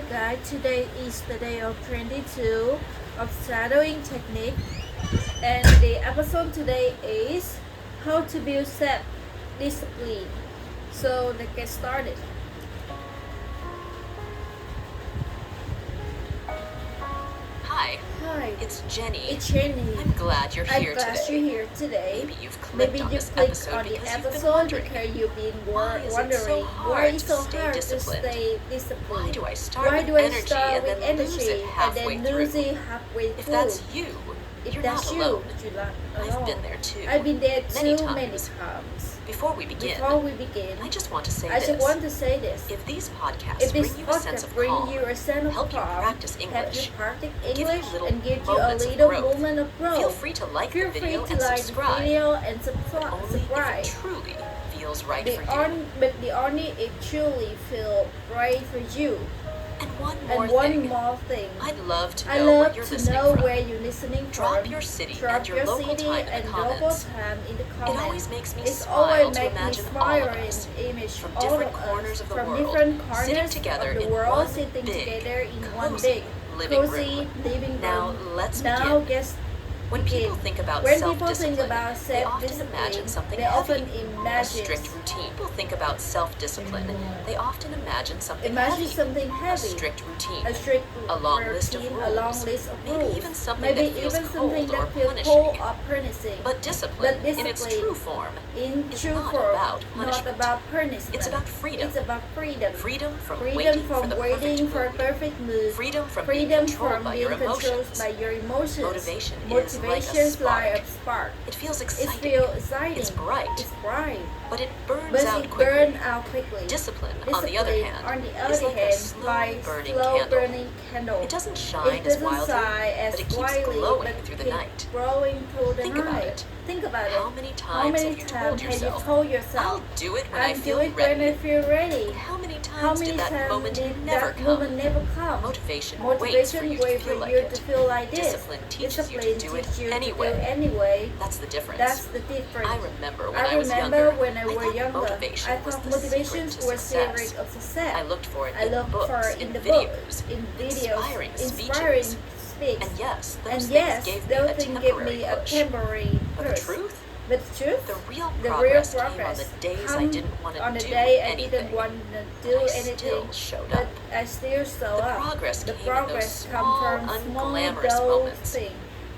guys. Today is the day of 22 of shadowing technique, and the episode today is how to build self discipline. So let's get started. Hi, Hi, it's Jenny. it's Jenny. I'm glad you're I'm here glad today. you're here today. Maybe you've clicked Maybe on you this clicked episode on the because you've been episode wondering, because you've been why is it wondering so why hard it's to so stay hard disciplined? to stay disciplined. Why do I start Why with do I energy start and with then lose energy it and halfway then lose through? it halfway If through? that's you, If you're that's not you, alone. you're not I've alone. been there too. I've been there Many too times. many times. Before we begin, I just want to say I this. just want to say this. If these podcasts If this bring you a sense podcast of bring calm, you a sense of help you calm, practice help English, you practice give you English, little and give you a moments of little growth, moment of growth, feel free to like feel the free video to and like the subscribe. video and Only if subscribe. it truly feels right The for you. but the only it truly feel right for you. And one And more one thing. more thing. I'd love to I know where love you're to listening know from. where you're listening Drop from. your city Drop and your local city time in the and local comments. time in the It comments. always makes me It's smile always to make me imagine all smile of us in image from all different of corners us of the from world, different corners sitting together of the in world, one sitting big, together in one cozy big living cozy room. living room. Now let's Now begin. guess When people think about when people think self-discipline, about they often self-discipline, imagine something they often heavy, a imagine strict routine. People think about self-discipline, they often imagine something imagine heavy, something a heavy, strict routine, a strict a long list of routine, a long rules, list of maybe rules, even something maybe that feels even something cold or that feels punishing. cold or punishing. But discipline, But in its discipline, true form, in is true not form, about not punishment. about punishment. It's about freedom. It's about freedom. Freedom from Freedom waiting for from the waiting for a perfect mood. perfect mood. Freedom from Freedom being controlled from by being your controlled emotions. by your emotions. Motivation is Motivations like like a spark. It feels It exciting. feels exciting. It's bright. It's bright. But it burns But out it quickly. burns out quickly. Discipline, on the other Discipline, hand, on the is other like a hand, slow like burning slow candle. burning candle. It doesn't shine It as doesn't wildly, shine as but it keeps wildly, glowing but through the keeps night. glowing through the Think night. about it. Think about How it. many How times many have you told times have you yourself, told yourself, I'll do it when I'll I do feel it ready? when I feel ready? But how many How times many did that times moment did never that come? moment never come? Motivation waits Motivation for you to waits feel for like you it. to feel like this. Discipline teaches you to Discipline do it teaches you anyway. to do anyway. That's the difference. That's the difference. I remember when I I was remember younger, when I was thought younger, motivation I was thought the motivation secret to was success. secret of success. I looked for it I in looked books, for it in in the videos, books, in videos, inspiring speeches. speaks. And yes, those And things yes, gave me those a things gave temporary me a push. temporary But the push. truth? But the truth, The real the real progress came on progress the days I come didn't want to on the do day I anything. didn't want to do But I anything, still showed but up. I still showed The up. progress The came in those progress small, come from small unglamorous those moments. things.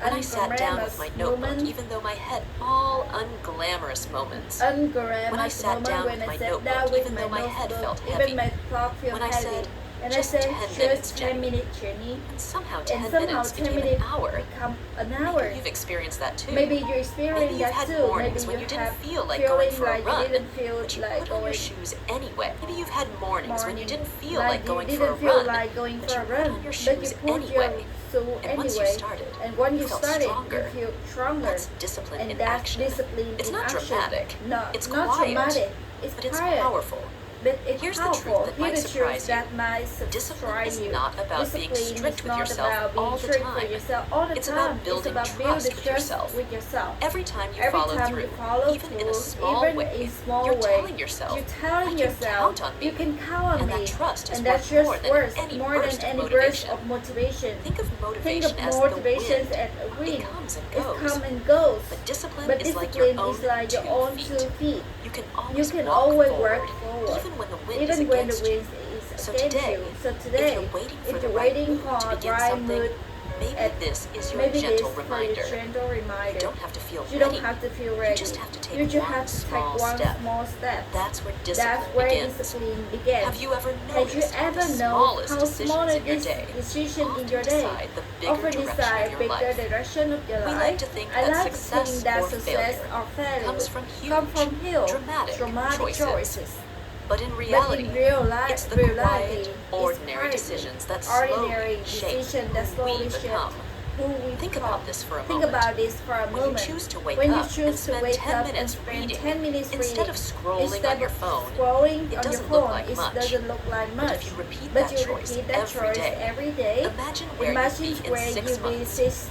When I sat down with my notebook, Moment, even though my head, all unglamorous moments. unglamorous When I sat moment down when with I my sat notebook, down with even my though my head notebook, felt heavy. even my thought felt When I heavy. said, And just I said, 10 minutes, just Jenny. 10 minutes, Jenny. And somehow And 10 somehow minutes 10 became minutes an hour. become an hour. Maybe you've experienced that too. Maybe you experienced Maybe you've that had too. Maybe mornings when you didn't feel like going for a like run, you didn't feel but you like put on your going. shoes anyway. Maybe you've had mornings when you didn't feel Like like you going didn't for a feel run, like going but for you a put run, on your but shoes you put your anyway. shoe And once you anyway. started, And when you you felt started, stronger. you feel stronger. That's discipline And in that's action. discipline It's in not action. dramatic. No, It's not quiet. dramatic. It's But it's quiet. powerful. But it's Here's the truth powerful. that might Here's the surprise truth you. that might Discipline surprise is you. not about being Discipline strict is with not yourself about being all the strict time. with yourself all the It's time. about building it's about trust building with trust yourself. with yourself. Every time you Every follow time through, you follow even through, in a small even way, in small you're way, telling yourself, you're telling I can yourself, count on me. you can count on And me. that trust is And that worth trust more than worth any more burst than of any burst motivation. of motivation. Think of Think motivation of as the motivations wind. as a wind. It comes and It goes. comes and goes. But discipline But is like your discipline own is like your 2 own feet. 2 feet. You can You always can walk always forward, work forward, even when the wind is even when the against you. wind is So against today, you. So if today, you're waiting for if the you're right waiting mood for to a begin right something, mood, maybe this is your maybe gentle this is reminder. your gentle reminder. You don't have to feel You ready. don't have to feel ready. You just have to take You just one have to take small one step. small step. That's where That's discipline where begins. discipline begins. Have you ever Have you noticed how ever the know smallest how decisions small in your this day decision in often your day decide the bigger often direction decide of your bigger life? direction of your We life? like to think I that like to success think that or success failure or failure comes from huge, dramatic choices. But in reality, but in real life, it's the reality, quiet, ordinary it's decisions that ordinary slowly shape decision that who we slowly shape become. who we Think become. about this for a Think moment. about this for a When moment. you choose to wake When you up and choose to spend wake 10 up and minutes spend reading, 10 minutes instead reading, of scrolling instead on your of phone, scrolling it on your doesn't look phone, like it much. doesn't look like But much. if you repeat But that you choice repeat that every choice day, every day, imagine where imagine you'd be in where 6 you'll be months.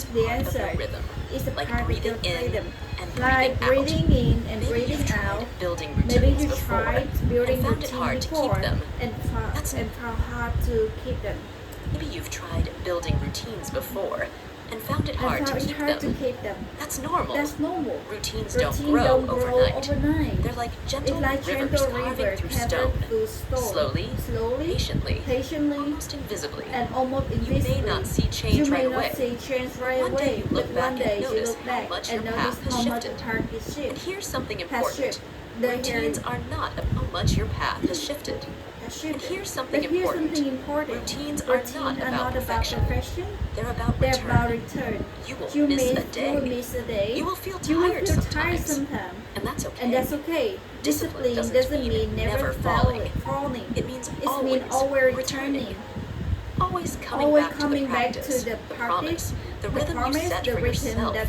the part of the answer. rhythm. is a like part of breathing your in freedom. and Like breathing breathing in and Maybe breathing you've tried out. building Maybe routines you before tried building and found it routine hard to before keep them. and found hard to keep them. Maybe you've tried building routines before and found it And hard to found it keep hard to them. keep them. That's normal. That's normal. Routines Routine don't grow overnight. They're like It's gentle like rivers gentle carving river through carving stone, through slowly, patiently, patiently, almost invisibly. and almost You invisibly. may not see change You may right not away. see change right One day away, you but look back one day and you notice look how back much and your notice path has how much shifted. the path is And shifted. here's something Has important. shifted. The Routines are not about how much your path has shifted. And here's something important. Routines are not about perfection. They're about They're about return. return. You will You miss may a day. you will miss a day. You will feel You will tired feel tired sometimes. sometimes. And that's okay. And that's okay. Discipline Discipline doesn't mean mean never never falling. It means It means always returning. Always coming Always back coming to the back practice, to the the practice, promise, the the rhythm promise, you set the for rhythm yourself. that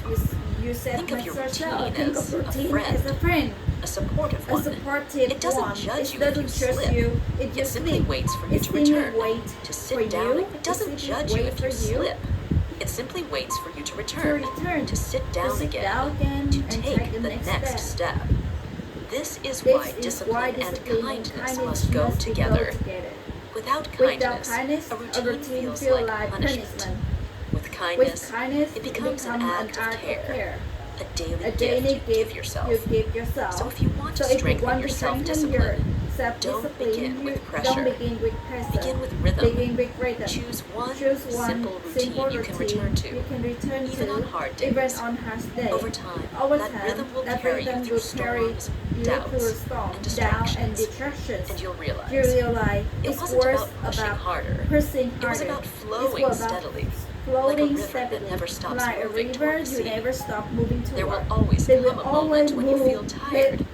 you set Think for of your yourself. routine Think as of a routine friend. as a friend. A supportive A one. supportive It doesn't one. judge It you if doesn't you judge slip. you. It It just simply slip. waits for you It to simply return. waits To for sit down. you. It doesn't simply judge you wait if for you you slip. It simply waits for you to to return. return. To sit down to sit again. down again To and take the next step. This is why discipline and kindness must go together. Without Without kindness, kindness, a routine feels feels like punishment. With With kindness, kindness, it becomes an act of care. A daily A gift daily you give gift yourself. you give yourself. So if you want to So if you strengthen want your to strengthen your self-discipline, don't self-discipline, begin you with pressure. don't begin with pressure. Begin with rhythm. Begin with rhythm. Choose one Choose one simple routine you can return to. You can return Even to on hard even days. on hard days. Over time, Over that time, rhythm will that carry you rhythm through will carry storms, you doubts, through storms, and doubt and distractions. distractions. And you'll realize, You realize it it's wasn't worth about pushing harder. pushing It was harder. about flowing It was about steadily. flowing Like a river that steadily. never stops Like a moving river toward the you sea. never stop moving toward. There will always They come will a moment when you feel move- tired.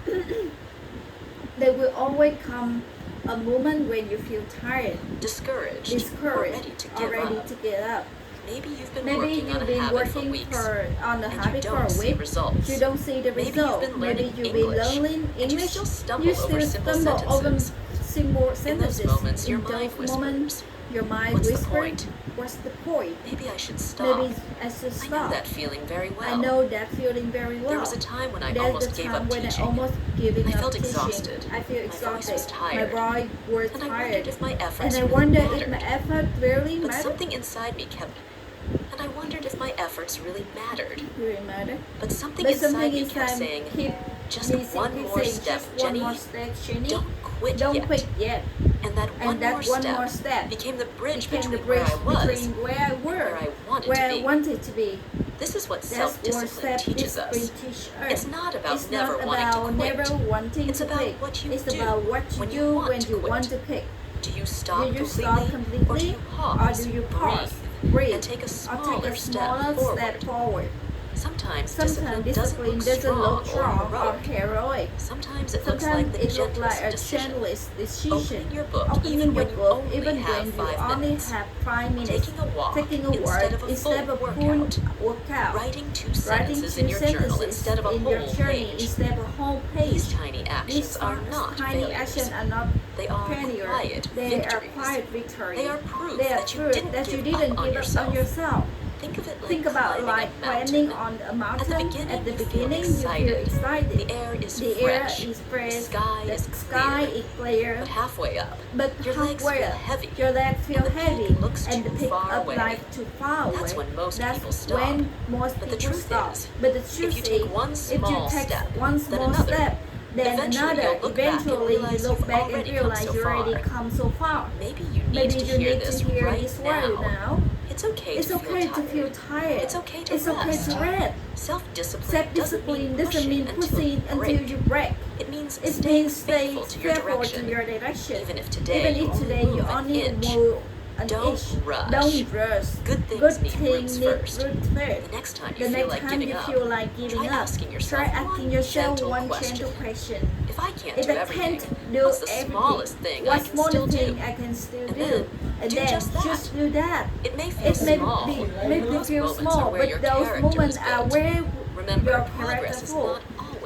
There will always come a moment when you feel tired, Discouraged, or discouraged, ready to or give ready up. to get up. Maybe you've been Maybe working on you've a been habit for working weeks. on the and you habit for don't a see week. results. You don't see the Maybe you've result. been learning Maybe you've been English, learning and you English. still stumble You over still simple stumble over sentences. simple sentences. moments, your In mind those whispers, moments, your mind "What's the whispers, point? "What's the point? Maybe I should stop. Maybe I should I know stop." that feeling very well. I know that feeling very well. There was a time when I There's almost the gave time up when teaching. I almost giving I up felt teaching. exhausted. I feel My voice exhausted. was tired. My voice was And I tired. wondered if my And efforts I really wonder mattered. if my effort really But mattered. something inside me kept... And I wondered if my efforts really mattered. Really matter. But something But inside something me kept inside saying, keep just me one keep more saying, step, just Jenny. one more step, Jenny. Don't quit Don't yet. quit yet. And that one And that more one step more step became the bridge became the between bridge where I was between where I and were, where I wanted where to I be. wanted to be. This is what That's self-discipline what teaches self-discipline us. teaches us. It's not about It's never not wanting to about quit. never wanting It's to about quit. what you It's do about what you when you do want when to you quit. want to quit. Do you stop Do you completely, stop or do completely, you pause, or do you pause, breathe, and take a or smaller, take a smaller step step forward? Sometimes Sometimes discipline discipline doesn't look strong or or heroic. heroic. Sometimes it looks like Sometimes the it looks like gentlest a decision. gentlest decision. Opening your book Opening even your when you book only even have when you 5 only minutes. have 5 minutes. Taking a walk Taking a instead walk of a instead full of a full workout. workout. Writing 2 Writing sentences 2 in your journal sentences instead of a in your whole journey page. instead of a whole page. These tiny actions These are not tiny failures. actions are not They are failure. quiet They victories. are quiet victory. They are proof They are that you proof didn't that you give didn't up on give up yourself. on yourself. Think of it like Think about like climbing mountain. on a mountain. At the beginning, you feel excited. The air is The fresh. air is fresh. The sky the is sky clear. is clear. But halfway up, But your legs halfway feel up, heavy. your legs feel And the peak heavy, looks and the too peak far of away. life too far away. That's when most That's people stop. when most But the people truth stop. is, But the truth if you take one if you small take step, one then small another, step, then eventually another, you'll look back and eventually you realize look you've back and already come realize so you already far. come so far. Maybe you need Maybe to you hear need this to hear right this word now. It's okay It's to okay feel to tired. feel tired. It's okay to It's okay rest. to rest. Self-discipline Self-discipline doesn't mean pushing until you break. It means It staying means stay faithful to your direction. direction. Even if today Even you if today only you move an only inch. move an Don't inch. rush. Don't rush. Good things Good need things roots need first. roots first. The next time The you feel next like time giving you up, feel like giving try up, asking yourself try asking one yourself gentle one question. gentle question. If I can't If do I everything, can't do what's the everything, smallest thing I what can still smallest do? thing I can still And do? then And do then just that. just do that. It may feel It may small, be but make you those feel moments small, are where but your those character moments is are built. where Remember, your progress character is full. not always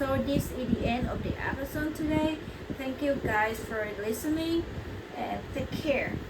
So this is the end of the episode today. Thank you guys for listening, and take care.